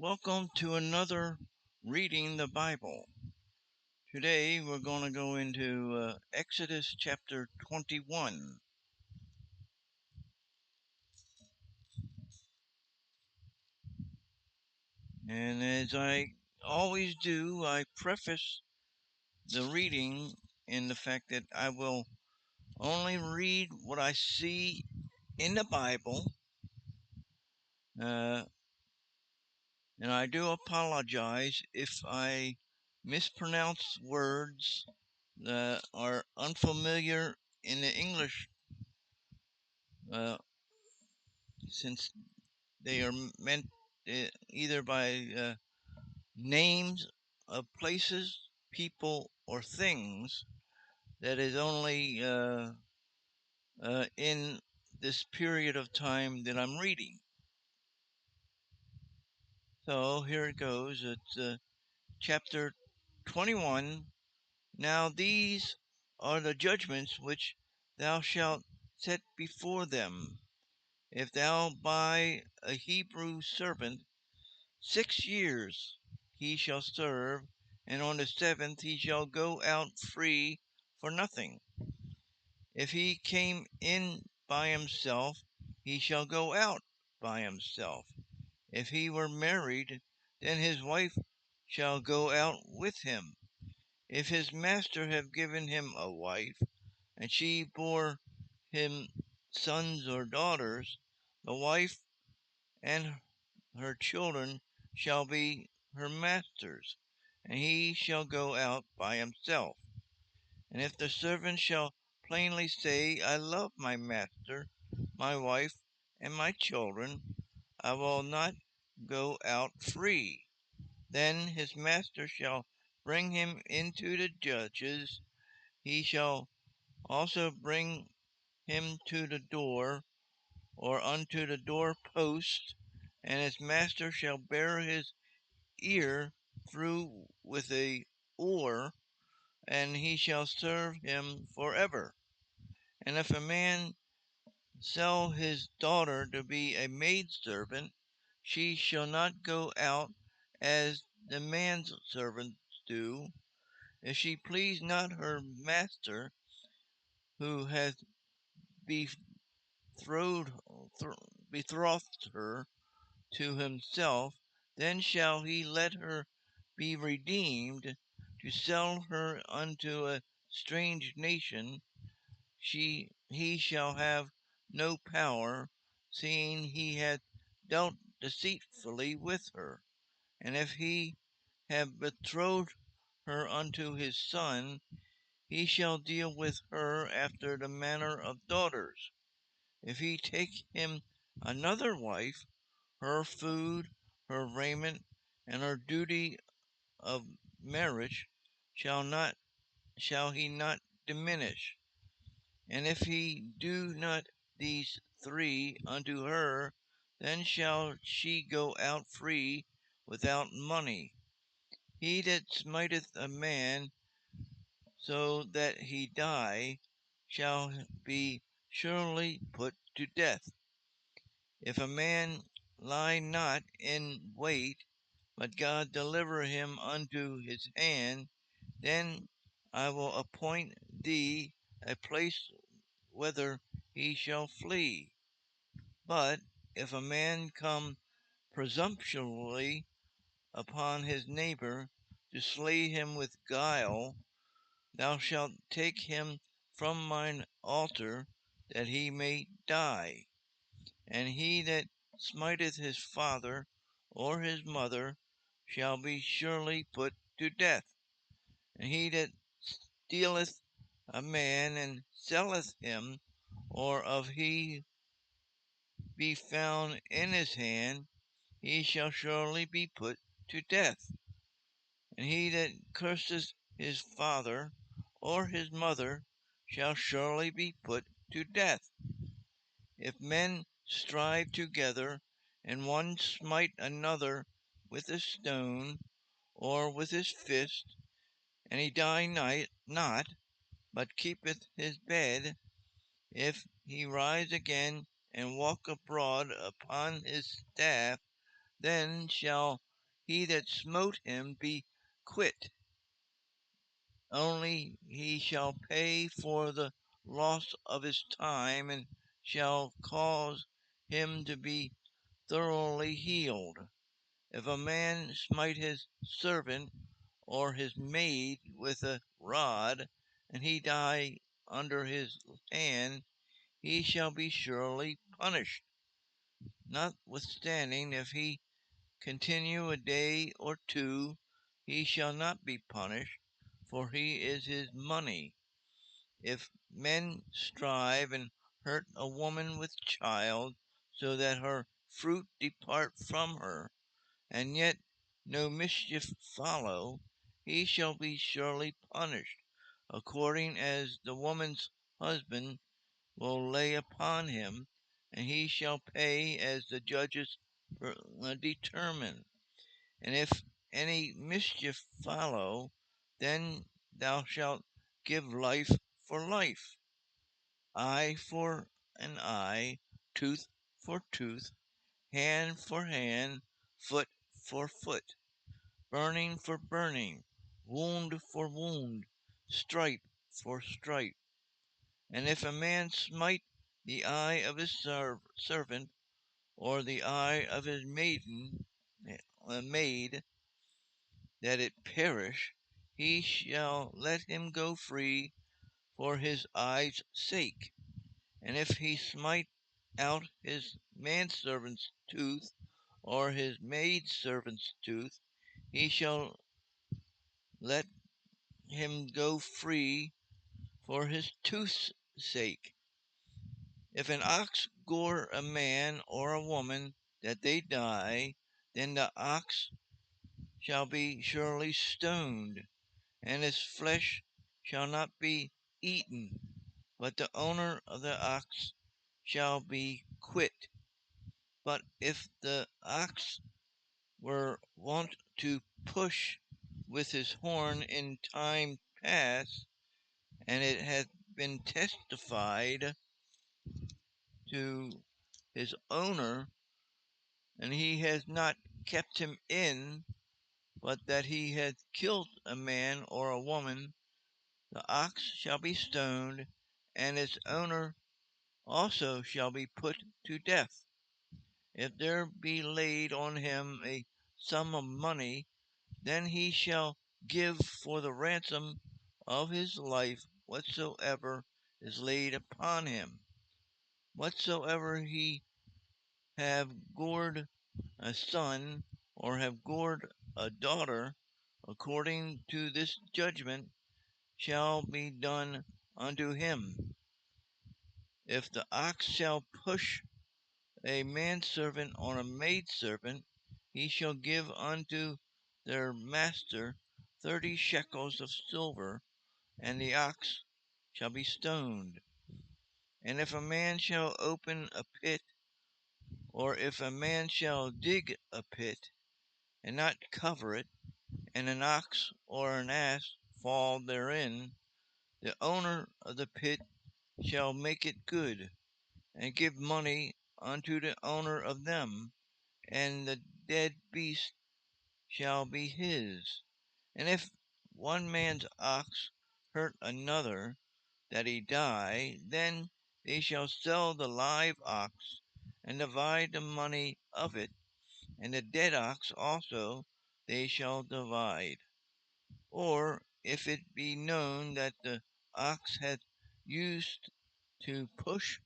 Welcome to another Reading the Bible. Today we're going to go into Exodus chapter 21. And as I always do, I preface the reading in the fact that I will only read what I see in the Bible. And I do apologize if I mispronounce words that are unfamiliar in the English, uh, since they are meant either by names of places, people, or things that is only in this period of time that I'm reading. So here it goes. It's chapter 21. Now these are the judgments which thou shalt set before them. If thou buy a Hebrew servant, 6 years he shall serve, and on the 7th he shall go out free for nothing. If he came in by himself, he shall go out by himself. If he were married, then his wife shall go out with him. If his master have given him a wife, and she bore him sons or daughters, the wife and her children shall be her master's, and he shall go out by himself. And if the servant shall plainly say, I love my master, my wife, and my children, I will not go out free, then his master shall bring him into the judges. He shall also bring him to the door, or unto the door post, and his master shall bear his ear through with a oar, and he shall serve him forever. And if a man sell his daughter to be a maidservant, she shall not go out as the man's servants do. If she please not her master, who hath betrothed her to himself, then shall he let her be redeemed. To sell her unto a strange nation, he shall have no power, seeing he hath dealt deceitfully with her. And if he have betrothed her unto his son, he shall deal with her after the manner of daughters. If he take him another wife, her food, her raiment, and her duty of marriage shall he not diminish. And if he do not these three unto her, then shall she go out free without money. He that smiteth a man so that he die shall be surely put to death. If a man lie not in wait, but God deliver him unto his hand, then I will appoint thee a place whither he shall flee. But if a man come presumptuously upon his neighbor to slay him with guile, thou shalt take him from mine altar, that he may die. And he that smiteth his father or his mother shall be surely put to death. And he that stealeth a man and selleth him, or of he be found in his hand, he shall surely be put to death. And he that curseth his father or his mother shall surely be put to death. If men strive together, and one smite another with a stone, or with his fist, and he die not, but keepeth his bed, if he rise again and walk abroad upon his staff, then shall he that smote him be quit, only he shall pay for the loss of his time, and shall cause him to be thoroughly healed. If a man smite his servant or his maid with a rod, and he die under his hand, he shall be surely punished. Notwithstanding, if he continue a day or two, he shall not be punished, for he is his money. If men strive and hurt a woman with child, so that her fruit depart from her, and yet no mischief follow, he shall be surely punished, according as the woman's husband will lay upon him, and he shall pay as the judges determine. And if any mischief follow, then thou shalt give life for life, eye for an eye, tooth for tooth, hand for hand, foot for foot, burning for burning, wound for wound, stripe for stripe. And if a man smite the eye of his servant, or the eye of his maid, that it perish, he shall let him go free for his eye's sake. And if he smite out his manservant's tooth, or his maidservant's tooth, he shall let him go free for his tooth's sake. If an ox gore a man or a woman that they die, then the ox shall be surely stoned, and his flesh shall not be eaten, but the owner of the ox shall be quit. But if the ox were wont to push with his horn in time past, and it hath been testified to his owner, and he has not kept him in, but that he hath killed a man or a woman, the ox shall be stoned, and its owner also shall be put to death. If there be laid on him a sum of money, then he shall give for the ransom of his life whatsoever is laid upon him. Whatsoever he have gored a son, or have gored a daughter, according to this judgment shall be done unto him. If the ox shall push a manservant or a maidservant, he shall give unto their master 30 shekels of silver, and the ox shall be stoned. And if a man shall open a pit, or if a man shall dig a pit, and not cover it, and an ox or an ass fall therein, the owner of the pit shall make it good, and give money unto the owner of them, and the dead beast shall be his. And if one man's ox hurt another, that he die, then they shall sell the live ox, and divide the money of it, and the dead ox also they shall divide. Or if it be known that the ox hath used to push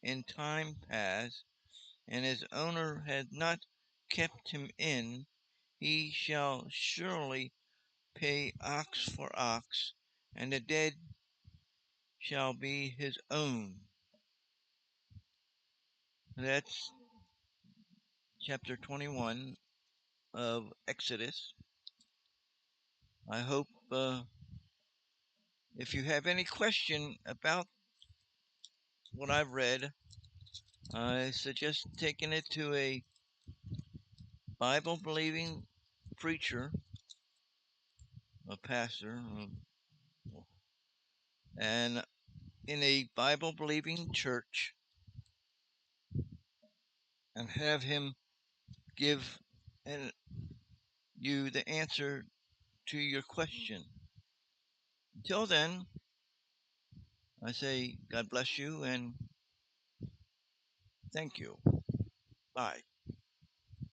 in time past, and his owner hath not kept him in, he shall surely pay ox for ox, and the dead shall be his own. That's chapter 21 of Exodus. I hope if you have any question about what I've read, I suggest taking it to a Bible believing preacher, a pastor, and in a Bible believing church, and have him give an you the answer to your question. Until then, I say God bless you and thank you. Bye.